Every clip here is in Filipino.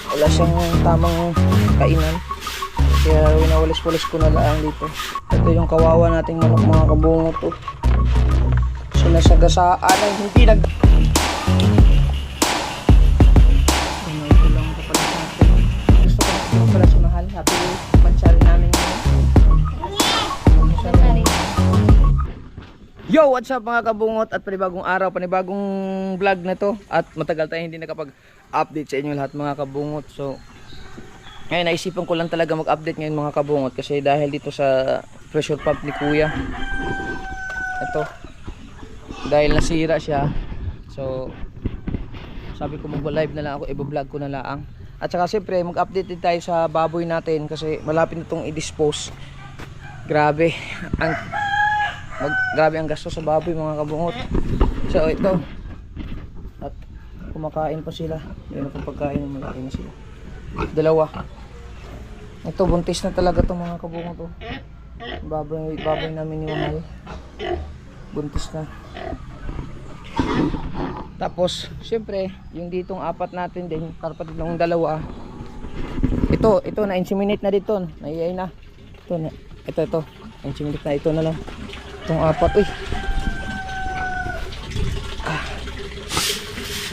wala siyang tamang kainan, kaya winawalis-walis ko na lang dito. Ito yung kawawa nating manok mga kabungot to. Sinasagasaan ay hindi nag ito lang kapatid natin. Gusto ko na pala si Mahal. Happy mansari namin ngayon. Yo, what's up mga kabungot, at panibagong araw, panibagong vlog na to. At matagal tayo hindi nakapag-update sa inyo lahat mga kabungot. So ngayon naisipan ko lang talaga mag-update ngayon mga kabungot, kasi dahil dito sa pressure pump ni Kuya, ito, dahil nasira siya, so sabi ko mag-live na lang ako, i-vlog ko na lang. At saka siyempre mag-update din tayo sa baboy natin, kasi malapit na itong i-dispose. Grabe ang gasto sa baboy mga kabungot. So ito, at kumakain pa sila, yun ang pagkain, malaki na sila, dalawa. Ito buntis na talaga to mga kabungot to. Baboy namin ni Mahal, buntis na. Tapos syempre yung ditong apat natin din, kapatid ng dalawa, ito na inseminate na dito, naiyay na ito inseminate na, ito na lang itong apat. Uy,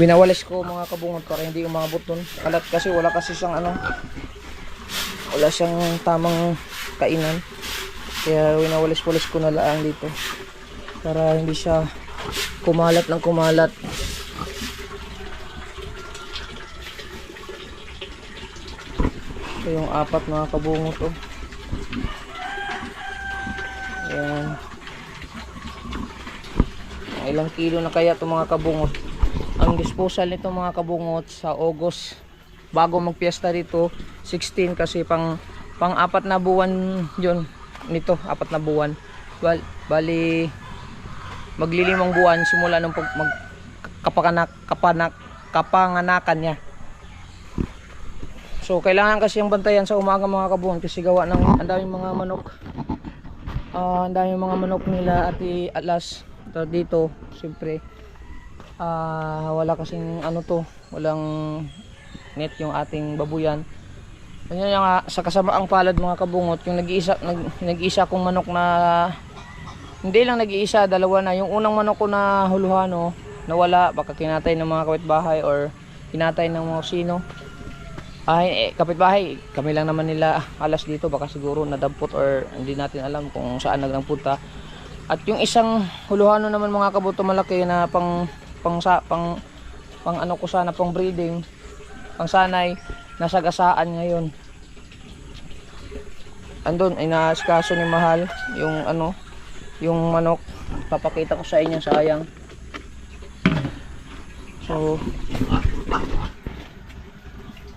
binawalis ko mga kabungot para hindi umabot dun kalat, kasi wala siyang wala siyang tamang kainan, kaya winawalis-walis ko na lang dito para hindi siya kumalat ng kumalat. Ito yung apat mga kabungot to. Ayan. Ilang kilo na kaya itong mga kabungot. Ang disposal nito mga kabungot sa August, bago magpiesta dito 16, kasi pang 4 na buwan yun nito, 4 na buwan. Bali maglilimang buwan simula nung kapanganakan niya. So kailangan kasi yung bantayan sa umaga mga kabungot, kasi gawa ng ang daming mga manok. Ang daming mga manok nila at alas dito, siyempre wala kasing walang net yung ating babuyan. Ganyan nga, sa kasamaang palad mga kabungot, yung nag-iisa kong manok na, hindi lang nag-iisa, dalawa na. Yung unang manok ko na huluhan nawala, baka kinatay ng mga kapitbahay or kinatay ng mga sino. Kapitbahay, kami lang naman nila alas dito, baka siguro nadampot or hindi natin alam kung saan nagpunta. At yung isang huluhan naman mga kabuto, malaki na pang ko sana, pang breeding, pang sanay, nasagasaan ngayon. Andun ay naaskaso ni Mahal yung manok. Papakita ko sa inyo, sayang. So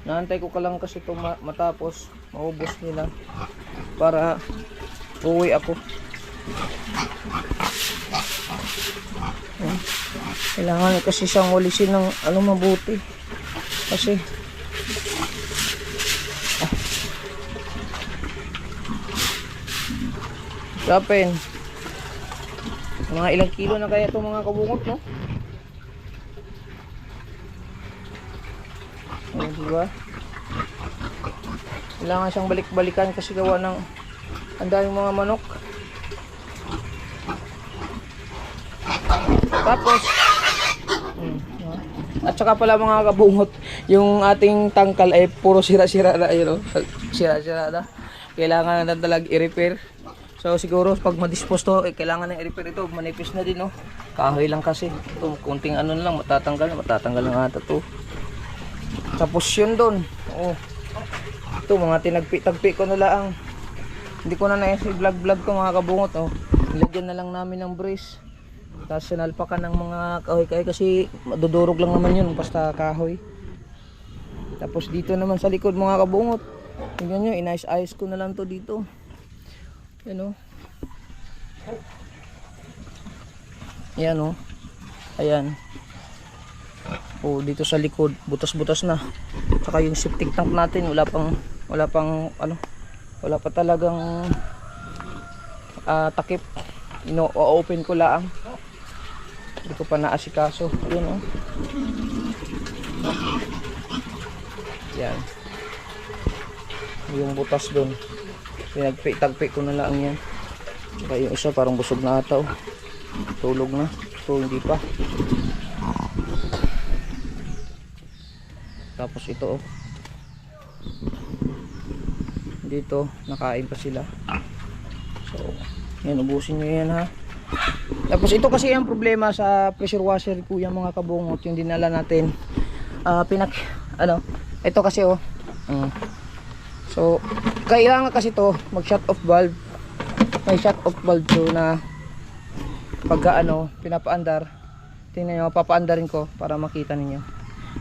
naantay ko ka lang kasi itong matapos maubos nila para uwi ako. Kailangan kasi siyang walisin ng mabuti, kasi sapin mga ilang kilo na kaya itong mga kabungot, no? Diba? Kailangan siyang balik-balikan kasi gawa ng ang daming mga manok. Tapos at saka pala mga kabungot, yung ating tangkal ay puro sira-sira na, sira-sira na. Kailangan na talaga i-repair. So siguro pag ma-dispose to, kailangan na i-repair ito. Manipis na din, kahoy lang kasi. Ito, kunting lang, matatanggal lang ata to. Tapos yun doon. Ito mga tinagpi-tagpi ko na lang. Hindi ko na i-vlog ko mga kabungot. Nilagyan na lang namin ng brace. Tapos sinalpakan ng mga kahoy kasi madudurog lang naman yun basta kahoy. Tapos dito naman sa likod mga kabungot, tingnan nyo, inayos-ayos ko na lang to dito. Yan yan ayan. Dito sa likod butas-butas na. Saka yung septic tank natin wala pa talagang takip. Open ko lang. Hindi ko pa naasikaso. Ayun Yan. Yung butas doon. Pinagpi-tagpi ko na lang yan. Saka yung isa parang busog na ata. Oh. Tulog na. So hindi pa. Tapos ito oh. Dito nakain pa sila. So yan, ubusin nyo yan ha. Tapos ito kasi ang problema sa pressure washer ko yung mga kabungot, yung dinala natin. Ito kasi oh. So kailangan kasi to mag shut off valve. May shut off valve to na pagka pinapaandar. Tingnan nyo, papaandarin ko para makita ninyo.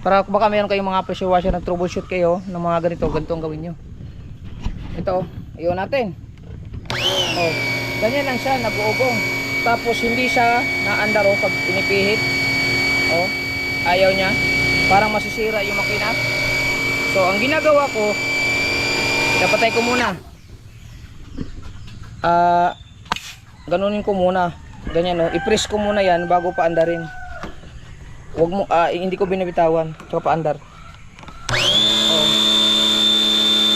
Para baka meron kayong mga pressure washer na troubleshoot kayo ng mga ganito ang gawin nyo. Ito, iyon natin. Oh, ganyan lang siya, nabuogong. Tapos hindi siya naandar pag pinipihit. Oh, ayaw niya. Parang masisira yung makina. So, ang ginagawa ko, napatay ko muna. Ganunin ko muna. Ganyan i-press ko muna yan bago paandarin. Huwag mo, hindi ko binabitawan. Tsaka paandar. Oh.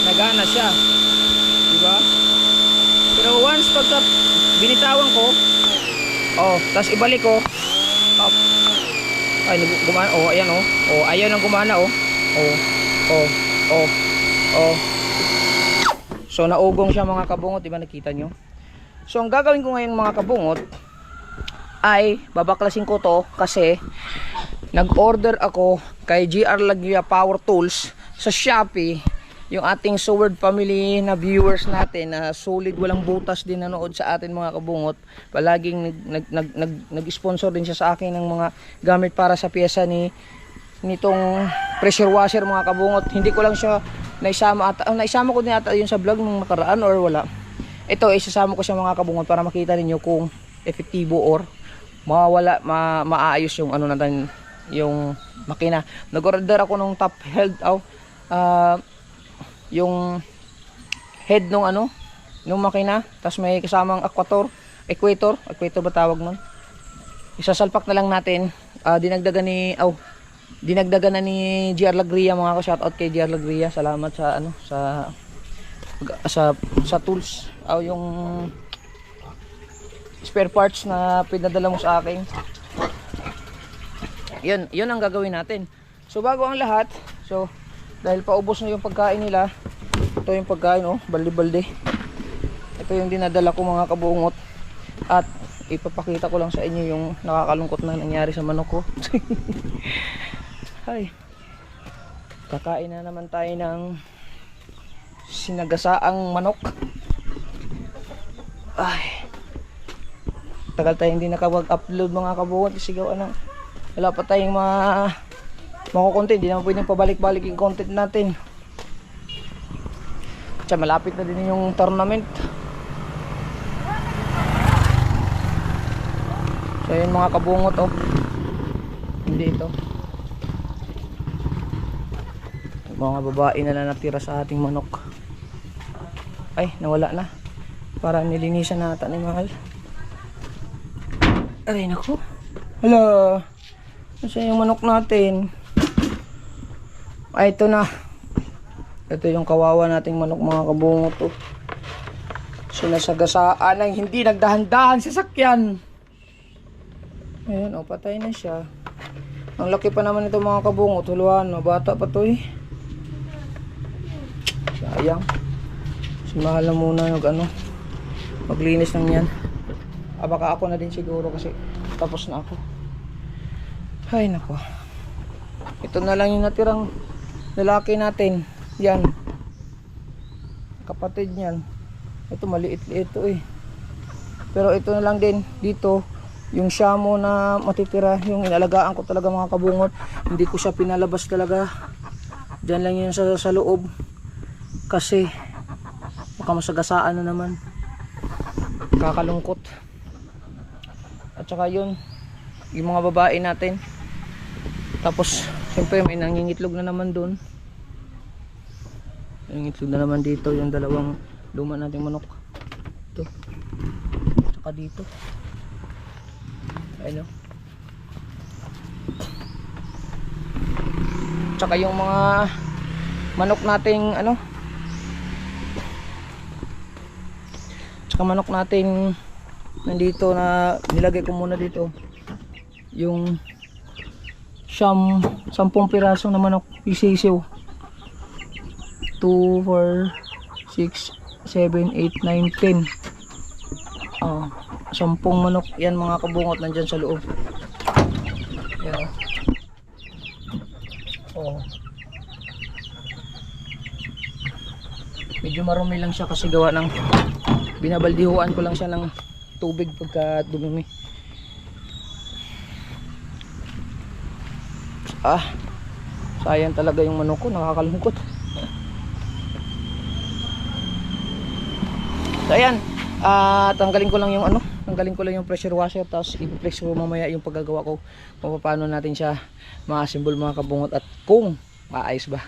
Nagana siya. Diba? Pero once pagka binitawan ko, tapos ibalik ko, ay gumana, ayan ayaw nang gumana so naugong siya mga kabungot, diba nakita nyo? So ang gagawin ko ngayon mga kabungot ay babaklasin ko to kasi nag-order ako kay GR Lagria Power Tools sa Shopee. Yung ating Seward family na viewers natin na solid, walang butas din nanood sa atin mga kabungot. Palaging nag-sponsor din siya sa akin ng mga gamit para sa piyesa nitong pressure washer mga kabungot. Hindi ko lang siya naisama ata. Naisama ko din ata yun sa vlog nung nakaraan or wala. Ito isasama ko siya mga kabungot para makita niyo kung epektibo or maayos yung natin yung makina. Nag-order ako nung top held yung head nung nung makina, tapos may kasamang equator ba tawag nun? Isasalpak na lang natin. Dinagdagan na ni GR Lagria mga ka-shoutout kay GR Lagria. Salamat sa tools yung spare parts na pinadala mo sa akin. Yun ang gagawin natin. So bago ang lahat, so dahil paubos na yung pagkain nila, ito yung pagkain balde-balde. Ito yung dinadala ko mga kabungot. At ipapakita ko lang sa inyo yung nakakalungkot na nangyari sa manok ko. Ay, kakain na naman tayo ng sinagasaang manok. Ay, tagal tayo hindi nakapag-upload mga kabungot. Sigaw wala pa tayong content, hindi naman pwedeng pabalik-balik yung content natin. Tsaka malapit na din yung tournament. So yun mga kabungot hindi ito mga babae na natira sa ating manok. Ay nawala na, para nilinisan nata ni mahal. Aray nako, hala, nasa yung manok natin. Ay ito na, ito yung kawawa nating manok mga kabungot sinasagasaan ng hindi nagdahan-dahan sa sakyan. Ayan patay na siya. Ang laki pa naman ito mga kabungot, huluhan bata pa to sayang. Si mahal na muna maglinis ng yan. Baka ako na din siguro kasi tapos na ako. Ay nako, ito na lang yung natirang lalaki natin. Yan, kapatid niyan. Ito maliit-liit pero ito na lang din dito yung shamo na matitira, yung inalagaan ko talaga mga kabungot. Hindi ko siya pinalabas talaga, dyan lang yun sa loob kasi baka masagasaan na naman. Kakalungkot. At saka yun yung mga babae natin. Tapos siyempre may nangingitlog na naman doon. Nangingitlog na naman dito yung dalawang luma nating manok. Ito. Saka dito. Ayun. Saka yung mga manok nating ano, tsaka manok nating nandito na nilagay ko muna dito yung 10 piraso na manok isisiw. 2, 4, 6, 7, 8, 9, 10. 10 manok yan mga kabungot, nandyan sa loob. Yan oh. Medyo marumi lang siya kasi gawa ng binabaldihuan ko lang siya ng tubig pagka dumumi. Sayang talaga yung manok ko, nakakalungkot. So ayan, tanggalin ko lang yung pressure washer, tapos i-flex ko mamaya yung paggagawa ko kung paano natin siya ma-assemble mga kabungot at kung maayos ba.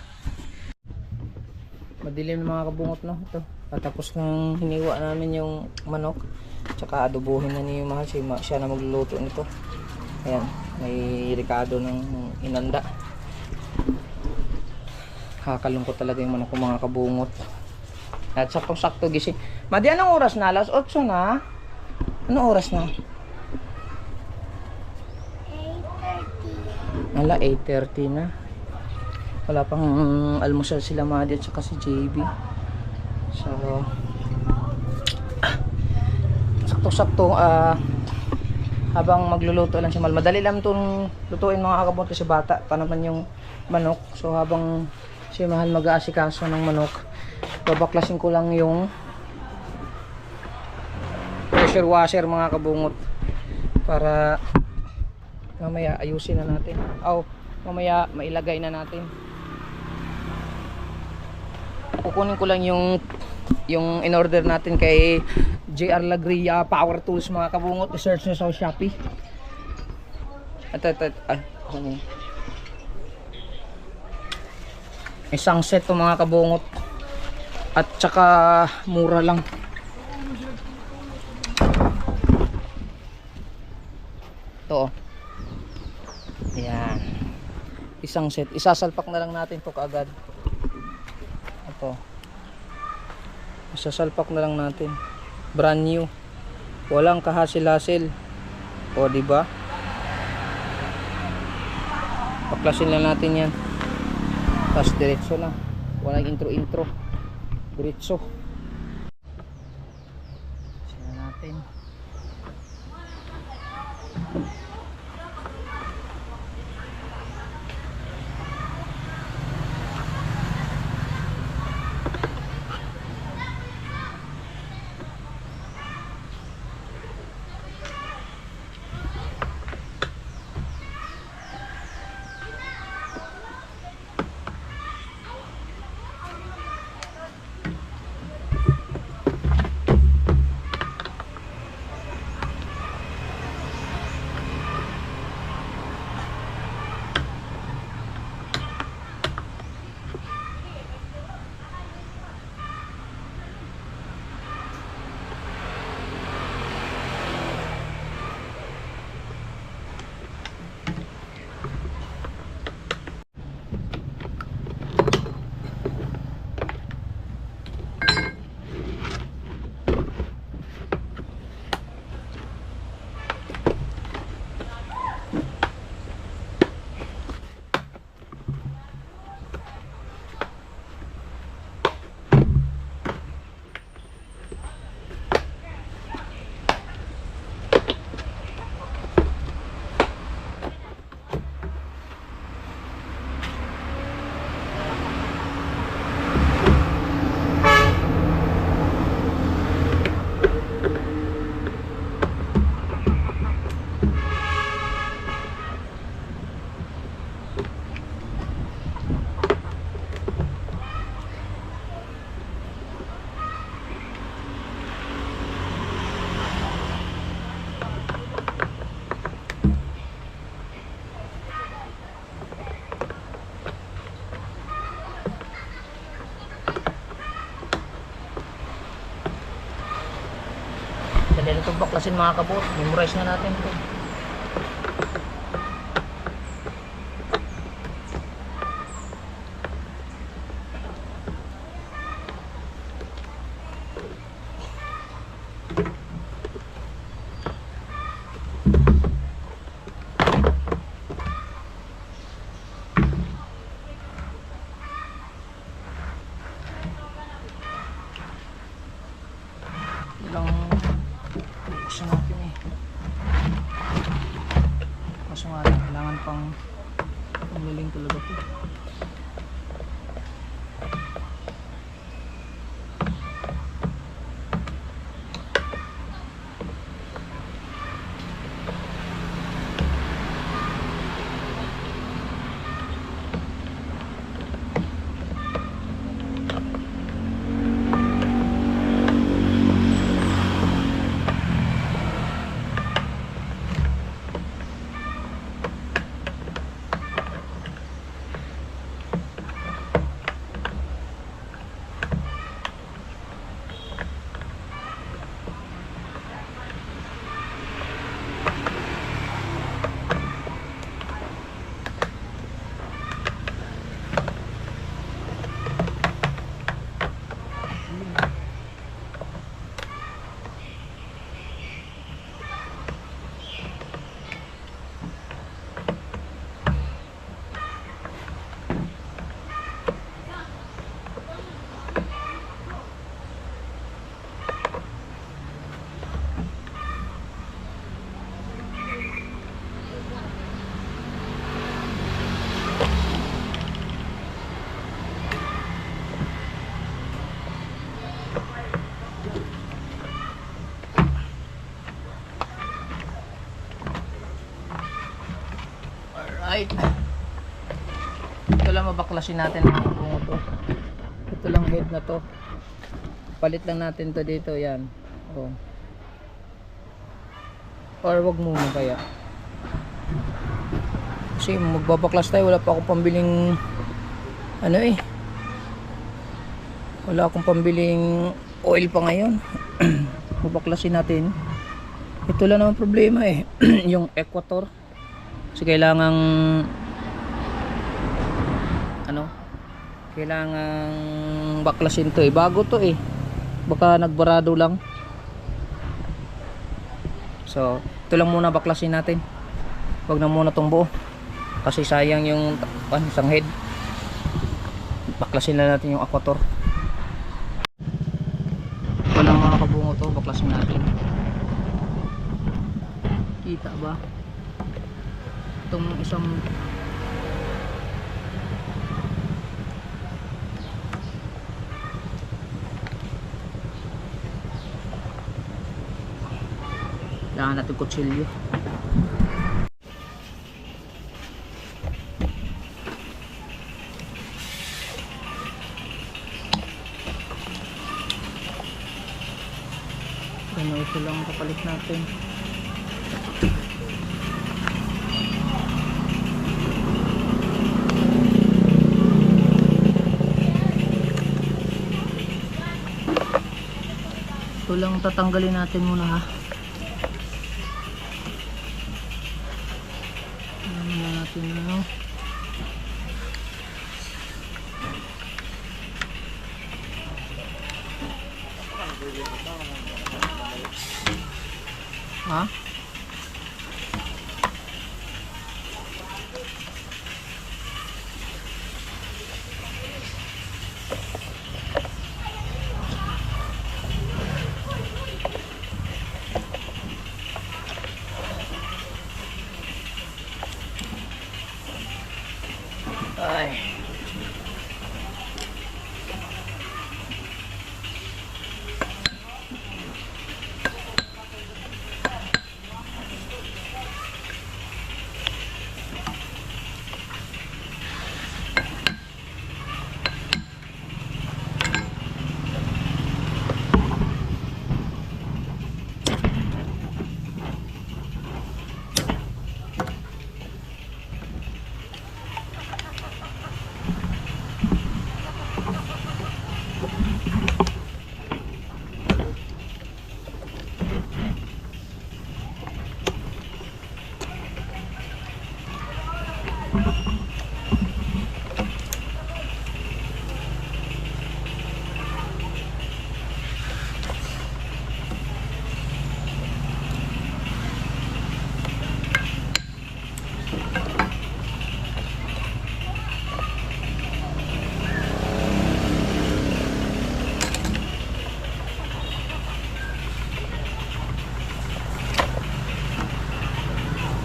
Madilim mga kabungot, no? Ito, tapos nang hiniwa namin yung manok, tsaka adobohin na ni Mahal, siya na magluluto nito. Ayan, may ricado ng inanda. Kakalungkot talaga yung manok ko mga kabungot. At saktong-sakto gising. Madi, anong oras na? Alas 8 na? Anong oras na? 8:30. Ala, 8:30 na. Wala pang almusal sila Madi at saka si JB. So, saktong-sakto, habang magluluto lang si Mal. Madali lang itong lutuin mga kabungot kasi bata pa naman yung manok. So, habang si Mahal mag-aasikaso ng manok, babaklasin ko lang yung pressure washer mga kabungot para mamaya ayusin na natin, mamaya mailagay na natin. Kukunin ko lang yung in-order natin kay JR Lagria Power Tools mga kabungot. I-search nyo sa Shopee. Isang set to mga kabungot at saka mura lang. Ito, ayan, isang set. Isasalpak na lang natin to kaagad. Ito, isasalpak na lang natin, brand new, walang kahasil-hasil. O diba, paklasin lang natin yan, tapos diretso lang, walang intro diretso. Sila natin. Dahil ito baklasin mga kabot, memorize na natin ito. ang galing talaga po. Alright. Ito lang mabaklasin natin ang bungo to. Ito lang head na to. Palit lang natin to dito, yan. Oh. Or wag muna kaya. Kasi magbabaklas tayo, wala pa akong pambiling ano eh. Wala akong pambiling oil pa ngayon. Mabaklasin natin. Ito lang naman problema eh. Yung equator. So kailangang ano, kailangang baklasin to eh, bago to eh, baka nagbarado lang. So ito lang muna baklasin natin, wag na muna tong buo kasi sayang yung isang head. Baklasin na natin yung equator. Walang mga kabungo to, baklasin natin. Kita ba itong isang kailangan natin kutsilyo. Ano, ito lang ang kapalit natin. Ito lang tatanggalin natin muna ha. Ano na natin ano. Ha? Ay.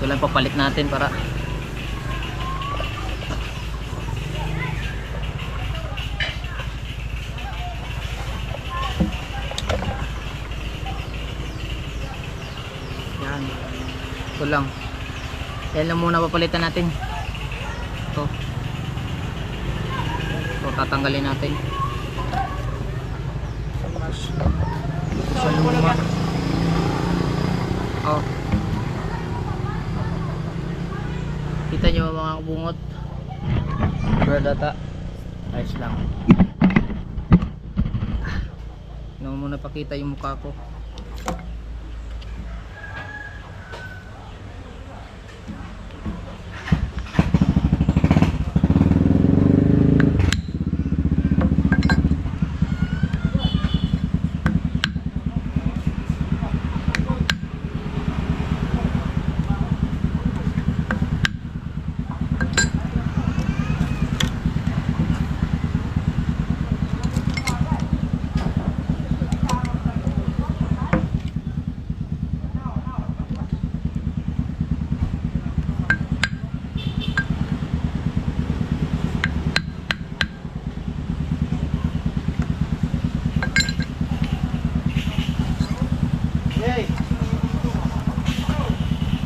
Ito lang papalit natin para lang. Yan lang muna papalitan natin. Ito. Ito tatanggalin natin. Tapos sa luma. Oh. Kita nyo mga kabungot. Pero data. Ayos lang. Hindi mo muna pakita yung mukha ko.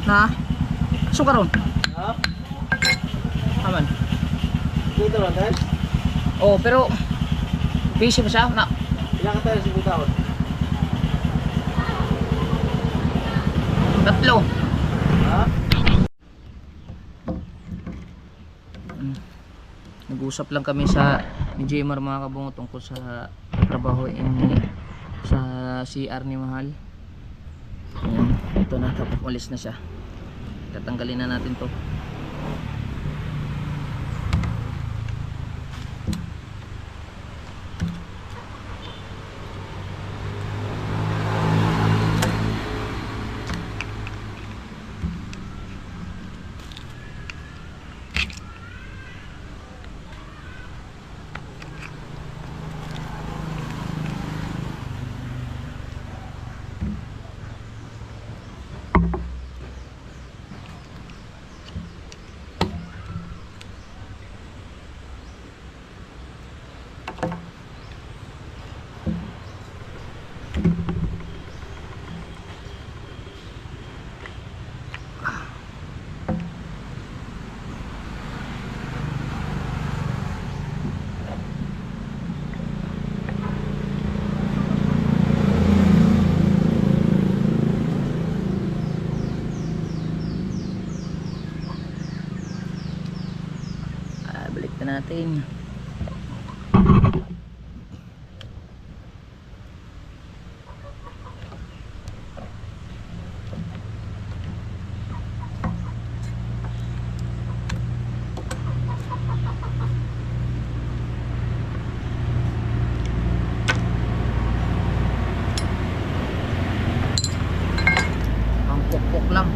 Na? Suka ron? Ha? Aman. Dito lang tayo? Oh, pero busy pa siya? Na. Ilang ka tayo sa butahon? 3. Ha? Nag-usap lang kami sa ni Jmar mga kabungo tungkol sa trabaho ini sa CR ni Mahal. Ayan, ito na, tapos umalis na siya. Tatanggalin na natin to. Balik na natin. Ang pokpok lang.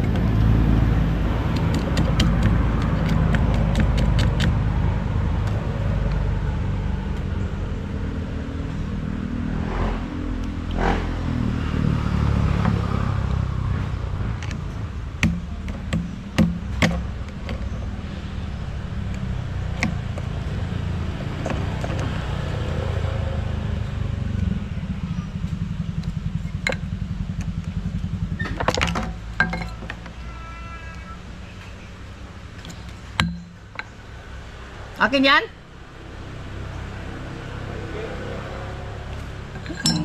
Akin yan?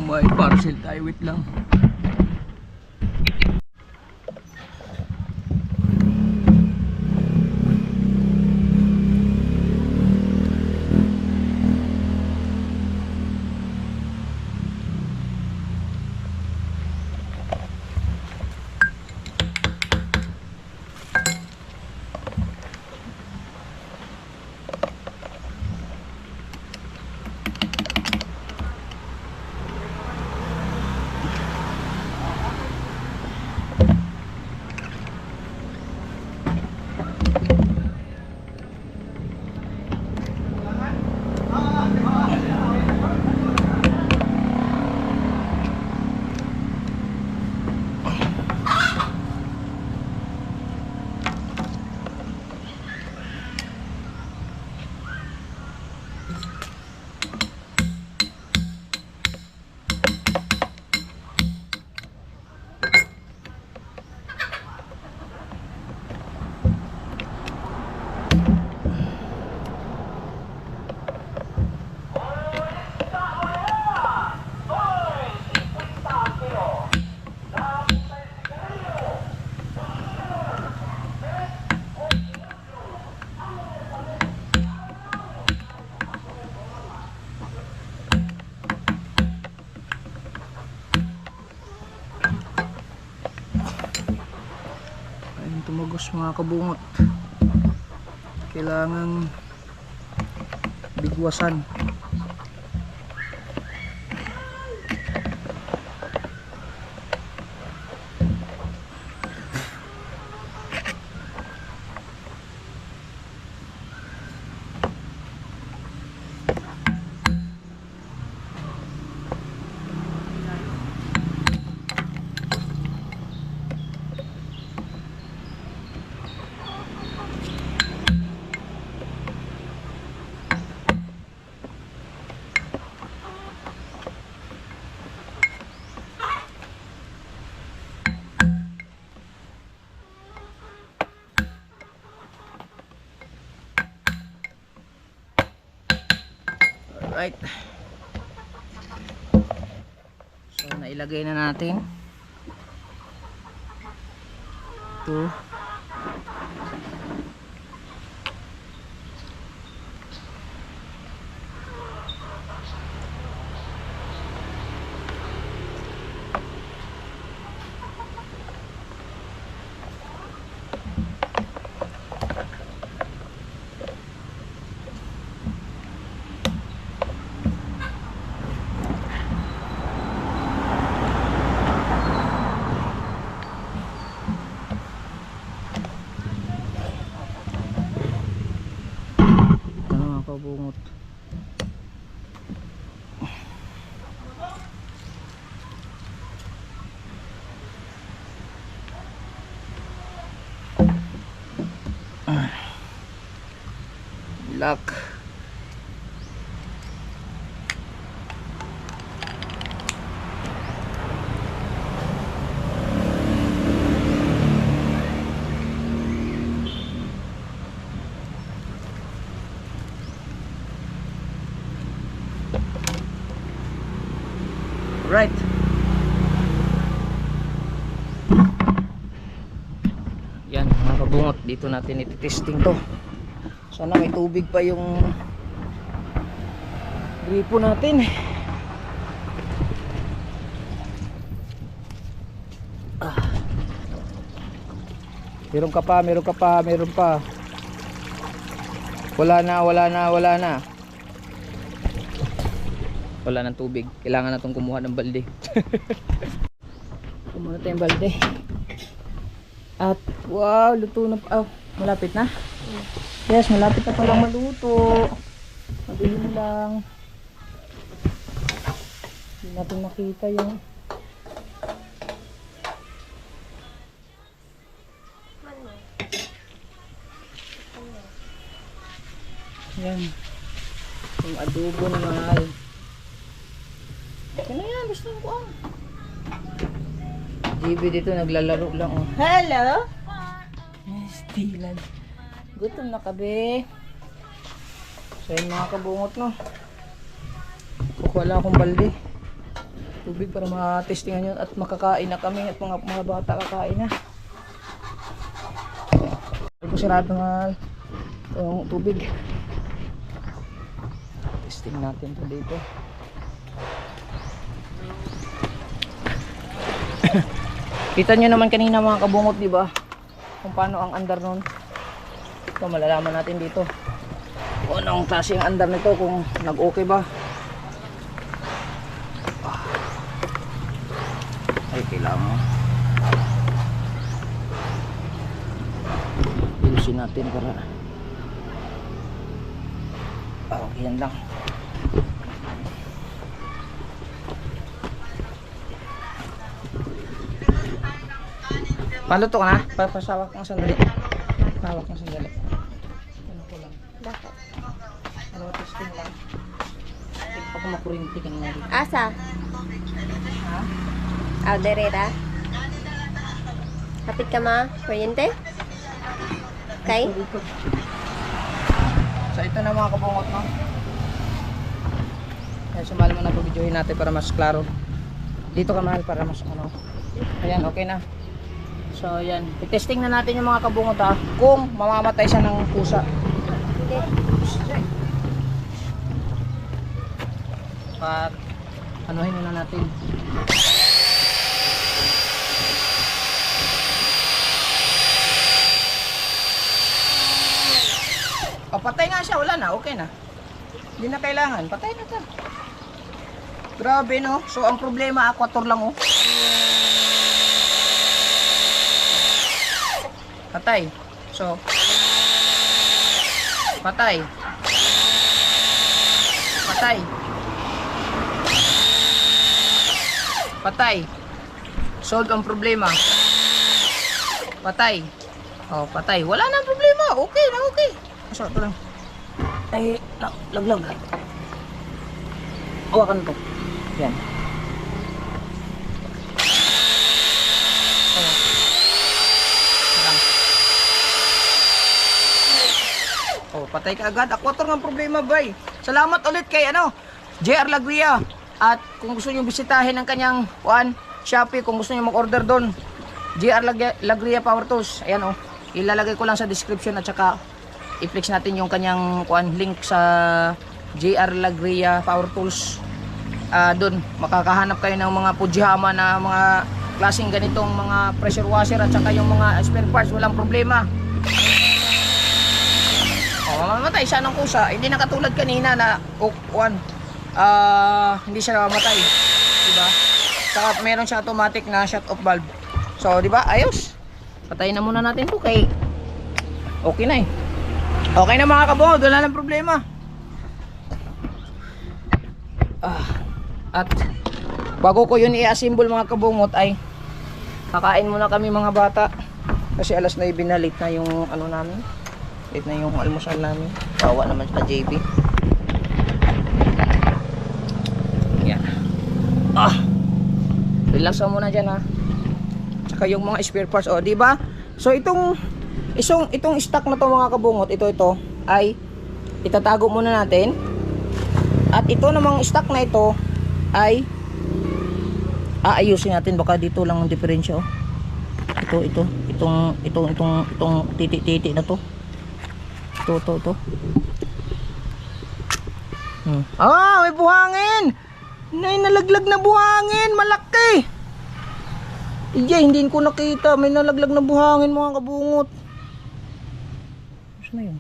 May parcel tayo, wait lang. Tapos mga kabungot, kailangan bigwasan. Alright. So nailagay na natin. Ito. Kabungot. Lock. Right. Yan mga kabungot, dito natin iti-testing to. Sana may tubig pa yung gripo natin. Meron ka pa, meron ka pa, meron pa. Wala na, wala na, wala na. Wala ng tubig. Kailangan natong kumuha ng balde. Kumuha tayong balde. At wow, luto na pa. Oh, malapit na. Yes, malapit na palang maluto. Mabilis lang. Hindi natin makita yung yan. Yung adobo na mahal. Ano yan? Gusto ko ang GB dito naglalaro lang oh. Hello? Stilan. Gutom na kabe. So yun mga kabungot no. Kukuha lang akong balde. Tubig para matestingan yun at makakain na kami at mga bata kakain na. Hindi ko sarado nga yung tubig. Testing natin ito dito. Kita nyo naman kanina mga kabungot, di ba? Kung paano ang andar nun. Ito malalaman natin dito. Kung anong klase ang andar nito, kung nag-okay ba. Ay, kailangan. Ilusin natin para okay yan lang. Paluto ka na? Pasawak ng sandali. Pasawak ng sandali. Ano ko lang? Bakit? Ano testing lang? Hindi pa ko makurinti ka nga rin. Asa? Ha? Aldereta? Kapit ka ma? Kuryente? Okay? So ito na mga kabungot no? Ayan, sumali mo na pag-videohin natin para mas klaro. Dito ka mahal para mas ano. Ayan, okay na. So yan, i-testing na natin yung mga kabungot ha, kung mamamatay siya ng pusa. Hindi. At anuhin na natin. patay nga siya, wala na, okay na. Hindi na kailangan, patay na ta. Grabe no. So ang problema, aquator lang oh. Patay. So patay. Patay. Patay. Solve ang problema. Patay. Oh, patay. Wala na ang problema. Okay na, okay. So, ito lang. Ay, laglag. Hawakan to. Yan. Oh. Lang. Oh, patay ka agad. Aquator ng problema, bay. Salamat ulit kay JR Lagria. At kung gusto niyo bisitahin ang kanyang Shopee, kung gusto niyo mag-order doon, JR Lagria Power Tools. Ayan oh. Ilalagay ko lang sa description at saka i-flex natin yung kanyang link sa JR Lagria Power Tools. Doon makakahanap kayo ng mga Fujiyama na mga klaseng ganitong mga pressure washer at saka yung mga spare parts, walang problema. Mamamatay siya ng kusa, hindi na katulad kanina na hindi siya namamatay, diba? Saka meron siya automatic na shut off valve. So diba, ayos. Patayin na muna natin to kay okay na eh. Okay na mga kabungod, wala nang problema. At bago ko yun i-assemble mga kabungot ay kakain muna kami mga bata. Kasi alas 9 na, late na yung namin. Late na yung almusal namin. Bawa naman sa JB. Yan. Relax mo muna dyan ha. Tsaka yung mga spare parts, di ba? So itong stock na to mga kabungot, ito ay itatago muna natin. At ito namang stock na ito ay aayusin natin, baka dito lang ang diferensya oh. Itong titi na to. Ito. May buhangin. May nalaglag na buhangin, malaki. Hindi ko nakita. May nalaglag na buhangin mga kabungot. Saan na yun?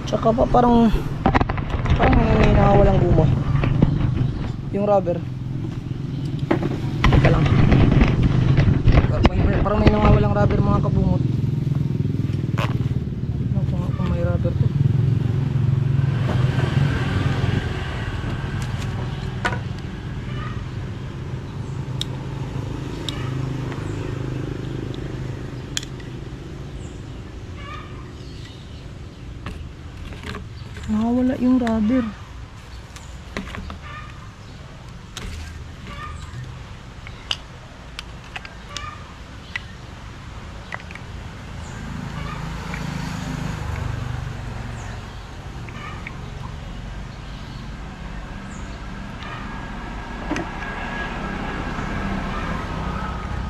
Tsaka pa parang may nakawalang guma. Yung rubber. Teka lang. Parang may nakawalang rubber mga kabungot. Kung may rubber to. Nakawala yung rubber.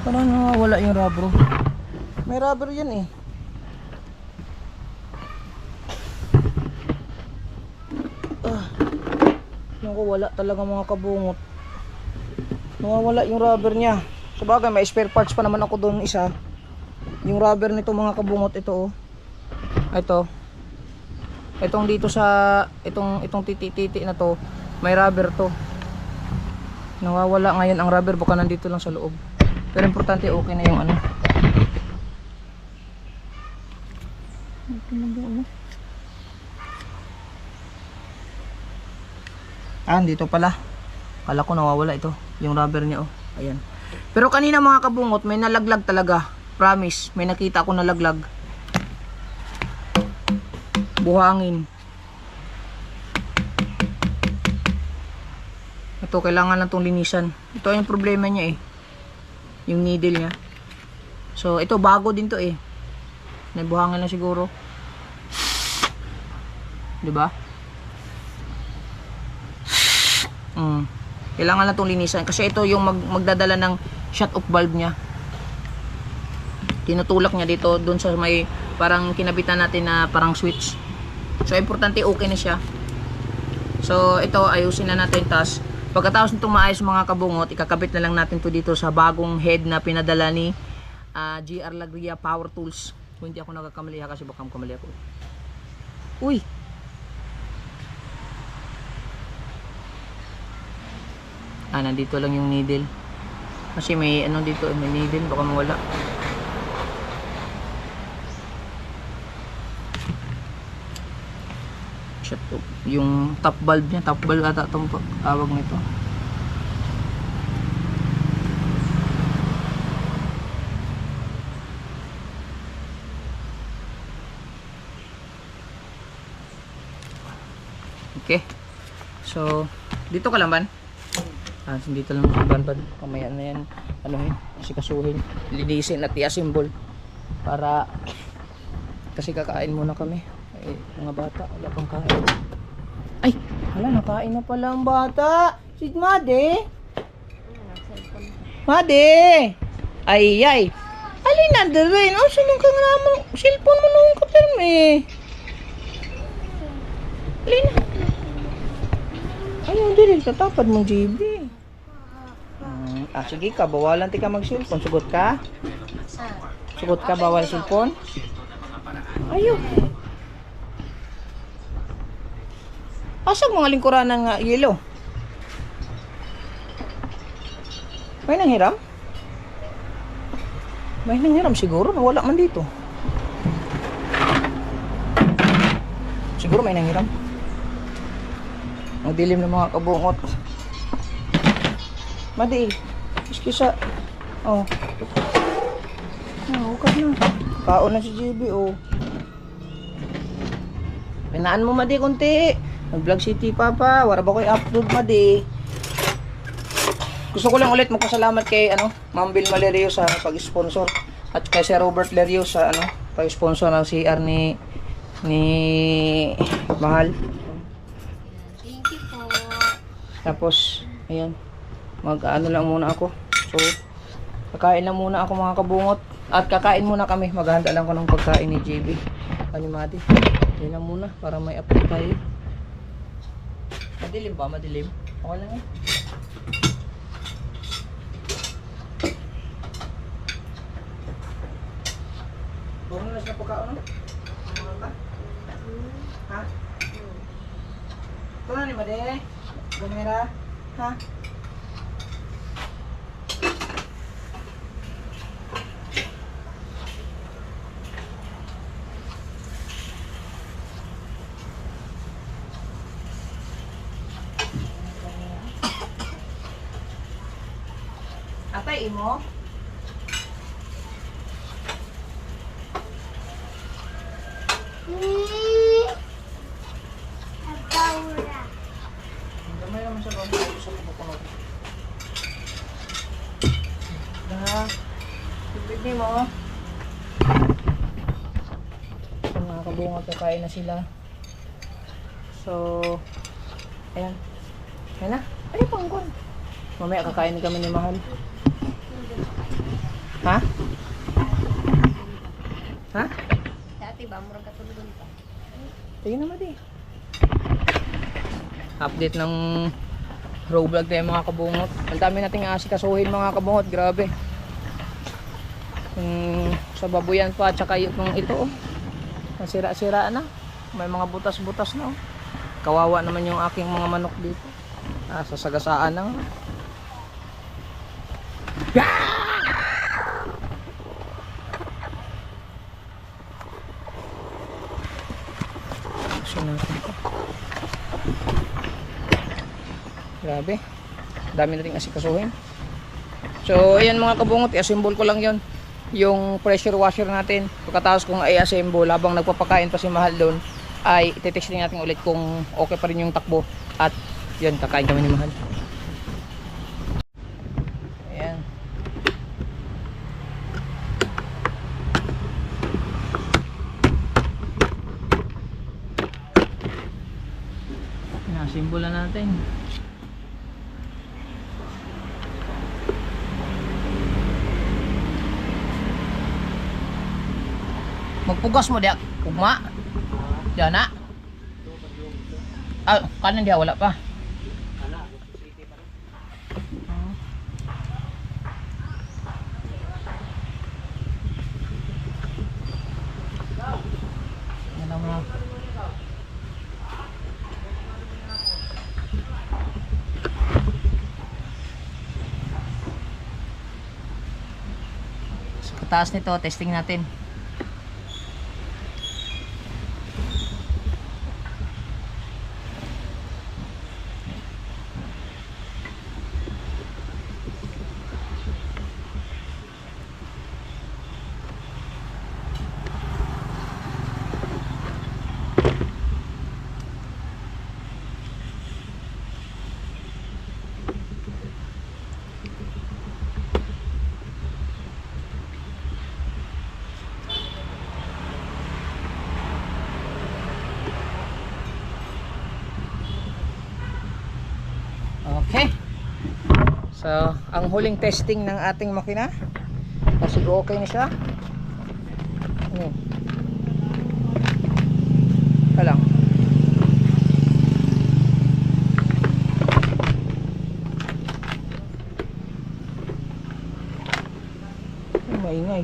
Parang nakawala yung rubber. May rubber yan eh. Wala talaga mga kabungot. Nawawala yung rubber niya. Sabagay may spare parts pa naman ako doon isa. Yung rubber nito mga kabungot, ito oh. Itong dito sa itong titi na to, may rubber to. Nawawala ngayon ang rubber, baka nandito lang sa loob. Pero importante okay na yung dito pala. Kala ko nawawala ito, yung rubber niya oh. Ayan. Pero kanina mga kabungot, may nalaglag talaga. Promise, may nakita ako nalaglag. Buhangin. Ito kailangan lang tong linisan. Ito yung problema niya eh. Yung needle niya. So ito bago din to eh. May buhangin lang siguro. 'Di ba? Kailangan lang itong linisan kasi ito yung magdadala ng shut off valve nya. Tinutulak niya dito dun sa may parang kinabitan natin na parang switch. So importante okay na siya. So ito ayusin na natin, tas Pagkatapos nitong maayos mga kabungot, ikakabit na lang natin to dito sa bagong head na pinadala ni GR Lagria Power Tools. Kung hindi ako nagkakamali kasi baka makamali ako. Uy! Nandito lang yung needle. Kasi may ano dito, may needle, baka mawala. Shit, yung top valve niya, top valve ata itong tawag nito. Okay. So, dito ka lang ban? Dito lang sa ban. Kamaya na yan. Ano yun? Sikasuhin. Linisin at i-assemble. Para kasi kakain muna kami. Ay, mga bata, wala pang kain. Ay, hala, nakain na pala ang bata. Si Made. Made. Ay, ay. Alin na rin. Oh, sinong ka nga naman. Cellphone mo nung kapirme. Alin na. Ayun, din. Tatapad mong GB. Sige ka. Bawalan ti ka mag-cellphone. Sugot ka? Sugot ka, bawal cellphone? Ayun. Asag mga lingkuran ng yelo? May nanghiram? May nanghiram siguro. Wala man dito. Siguro may nanghiram. Ang dilim ng mga kabungot. Madi. Iskisa. Oh. Hukat na. Kaon na si JB, oh. Pinaan mo, Madi, konti. Nag-vlog City Papa. Wala ba ko i-upload, Madi? Gusto ko lang ulit magpasalamat kay Ma'am Bill Malerio sa pag-sponsor. At kay Sir Robert Lerio sa pag-sponsor ng CR ni Mahal. Thank you po. Tapos, ayan. Mag-ano lang muna ako. So, kakain lang muna ako mga kabungot. At kakain muna kami. Maghahanda lang ko ng pagkain ni JB. Animati. Yan lang muna para may upload tayo. Madilim ba? Madilim? Okay lang eh. Bukan na siya pagkaon, no? Ha? Ito na ni Made. Gamera. Ha? Atay imo? Gamay naman siya bang sa pupunod. Pipili mo. So, mga kabungot, kakain na sila. So, ayan. Ayan na. Ay, panggon. Mamaya kakain kami ni Mahal. Ha? Ha? Dati ba, murag katulog pa. Tingnan naman di. Update ng row vlog tayo mga kabungot. Ang dami nating asikasuhin mga kabungot. Grabe. Sa babuyan pa at saka yung ito oh. Nasira-sira na. May mga butas-butas na oh. Kawawa naman yung aking mga manok dito. Sasagasaan na. Grabe. Dami nating asikasuhin. So, ayan mga kabungot, i-assemble ko lang yon yung pressure washer natin. Pagkatapos kung i-assemble, habang nagpapakain pa si Mahal doon, ay iti-testing natin ulit kung okay pa rin yung takbo. At yun, kakain kami ni Mahal. Ayan. I-assemble na natin. Magpugas mo diya, kugma. Diya na. Kanan diya wala pa. Sa taas nito, testing natin. Okay. So, ang huling testing ng ating makina. Kasi okay na siya. Ano? Lang. Ay, maingay.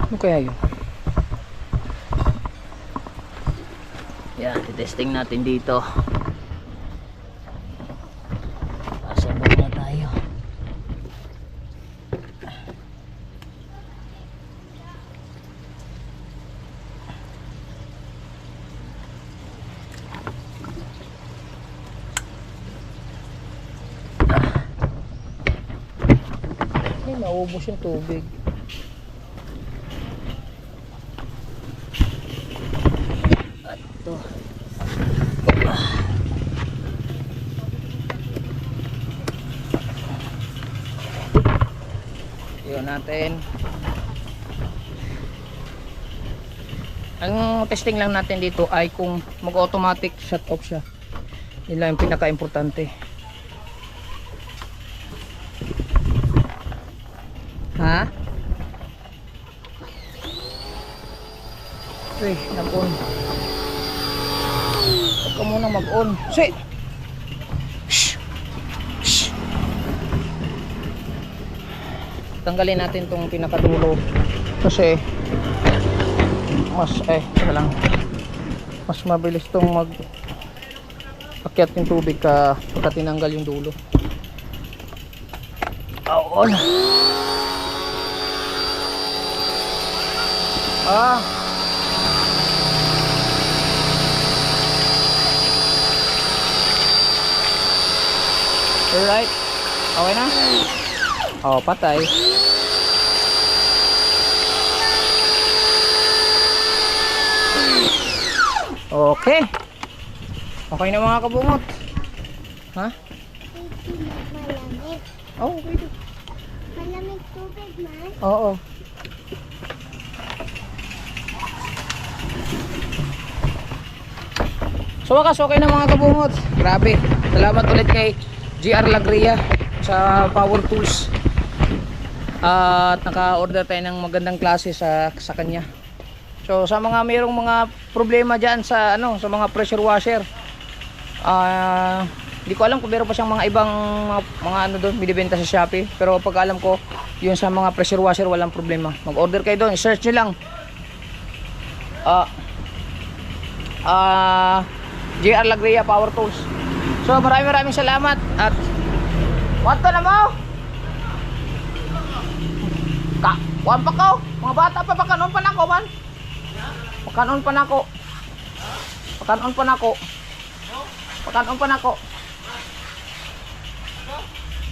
Ano kaya yun? Yan, testing natin dito. Assemble na tayo. Ay, naubos yung tubig. Ito. Yun natin. Ang testing lang natin dito ay kung mag-automatic shut off siya. Yun lang yung pinaka-importante. Ha? Uy, nag-on. Huwag ka muna mag-on. Shit! Shh! Shh! Tanggalin natin itong pinakadulo. Kasi mas, lang. Mas mabilis itong akyat yung tubig pagka tinanggal yung dulo. On. Alright. Okay na? Oh, patay. Okay. Okay na mga kabungot. Ha? Malamig. Oh, pwede. Malamig tubig, man. Oo. So wakas, okay na mga kabungot. Grabe. Salamat ulit kay GR Lagria sa Power Tools. At naka-order tayo ng magandang klase sa kanya. So sa mga mayroong mga problema diyan sa sa mga pressure washer. Hindi ko alam kung meron pa siyang mga ibang mga doon binibenta sa Shopee, pero pag alam ko, yun sa mga pressure washer walang problema. Mag-order kayo doon, i-search niyo lang. GR Lagria Power Tools. So maraming salamat at wato na mo. Wan pa ko, mga bata pa pakanon pa nako man. Pakanon pa nako. Pakanon pa nako. Pakanon pa nako.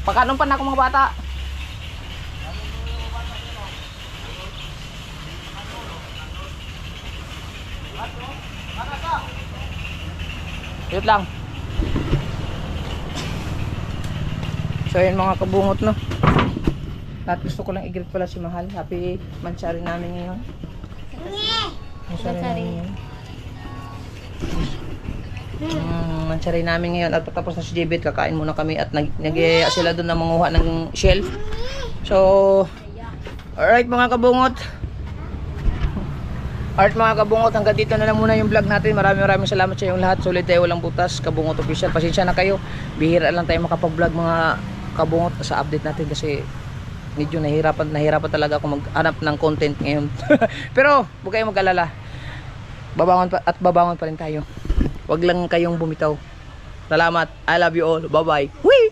Pakanon pa nako mga bata. Yun lang. So yun mga kabungot, no. At gusto ko lang i-greet pala si Mahal. Happy mansari namin ngayon. Mansari namin ngayon. Mansari namin ngayon. At patapos na si JB, kakain muna kami. At nag-iaya sila doon na manguha ng shell. So alright mga kabungot. Alright mga kabungot, hanggang dito na lang muna yung vlog natin. Maraming salamat sa inyong lahat. Sulit tayo, walang butas. Kabungot official. Pasensya na kayo. Bihira lang tayo makapag-vlog mga kabungot sa update natin kasi medyo nahihirapan talaga ako maghanap ng content ngayon. Pero huwag kayong mag-alala, babangon pa rin tayo. Huwag lang kayong bumitaw. Salamat, I love you all, bye bye. Whee!